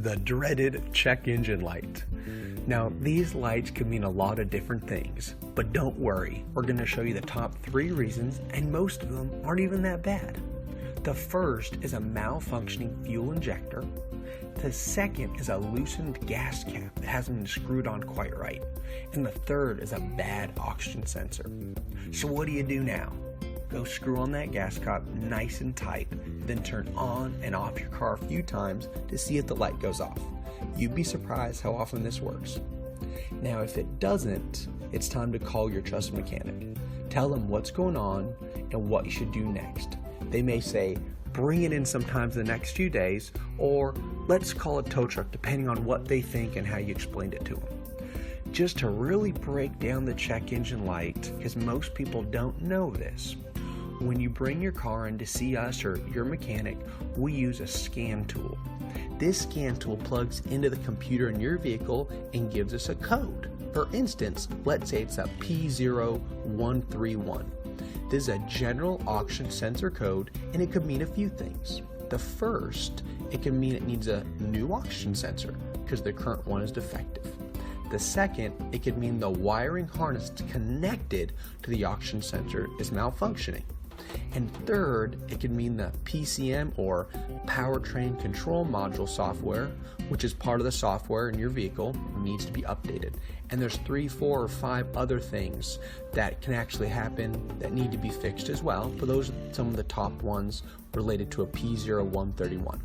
the dreaded check engine light. Now, these lights can mean a lot of different things, but don't worry, we're going to show you the top 3 reasons, and most of them aren't even that bad. The first is a malfunctioning fuel injector. The second is a loosened gas cap that hasn't been screwed on quite right. And the third is a bad oxygen sensor. So what do you do now? Go screw on that gas cap nice and tight, then turn on and off your car a few times to see if the light goes off. You'd be surprised how often this works. Now, if it doesn't, it's time to call your trusted mechanic. Tell them what's going on and what you should do next. They may say, bring it in sometimes the next few days, or let's call a tow truck, depending on what they think and how you explained it to them. Just to really break down the check engine light, because most people don't know this, when you bring your car in to see us or your mechanic, we use a scan tool. This scan tool plugs into the computer in your vehicle and gives us a code. For instance, let's say it's a P0131. This is a general oxygen sensor code, and it could mean a few things. The first, it can mean it needs a new oxygen sensor because the current one is defective. The second, it could mean the wiring harness connected to the oxygen sensor is malfunctioning. And third, it could mean the PCM or Powertrain Control Module software, which is part of the software in your vehicle, needs to be updated. And there's 3, 4, or 5 other things that can actually happen that need to be fixed as well, but those are some of the top ones related to a P0131.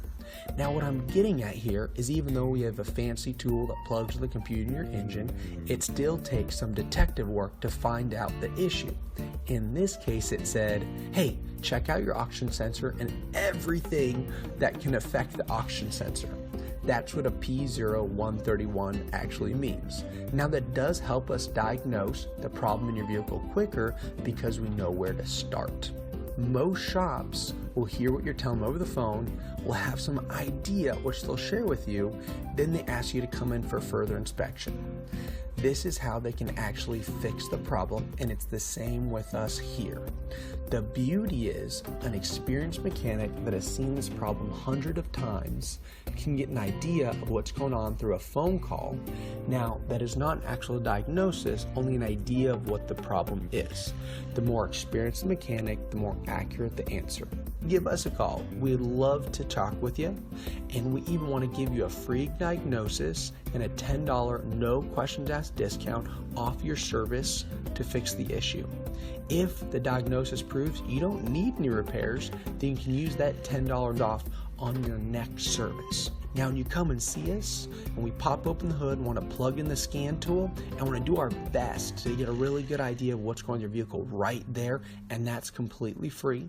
Now, what I'm getting at here is even though we have a fancy tool that plugs to the computer in your engine, it still takes some detective work to find out the issue. In this case, it said, hey, check out your oxygen sensor and everything that can affect the oxygen sensor. That's what a P0131 actually means. Now, that does help us diagnose the problem in your vehicle quicker because we know where to start. Most shops will hear what you're telling them over the phone, will have some idea which they'll share with you, then they ask you to come in for further inspection. This is how they can actually fix the problem, and it's the same with us here. The beauty is an experienced mechanic that has seen this problem hundreds of times can get an idea of what's going on through a phone call. Now, that is not an actual diagnosis, only an idea of what the problem is. The more experienced the mechanic, the more accurate the answer. Give us a call. We'd love to talk with you, and we even want to give you a free diagnosis and a $10 no questions asked discount off your service to fix the issue. If the diagnosis proves you don't need any repairs, then you can use that $10 off on your next service. Now, when you come and see us, and we pop open the hood, want to plug in the scan tool, and want to do our best to get a really good idea of what's going on in your vehicle right there, and that's completely free.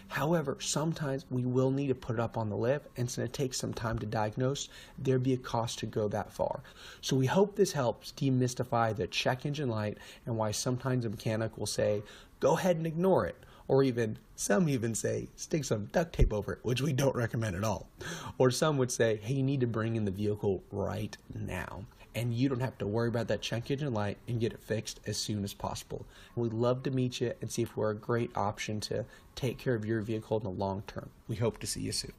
However, sometimes we will need to put it up on the lift, and since it takes some time to diagnose, there'd be a cost to go that far. So we hope this helps demystify the check engine light and why sometimes a mechanic will say, go ahead and ignore it. Or some even say, stick some duct tape over it, which we don't recommend at all. Or some would say, hey, you need to bring in the vehicle right now. And you don't have to worry about that check engine light and get it fixed as soon as possible. We'd love to meet you and see if we're a great option to take care of your vehicle in the long term. We hope to see you soon.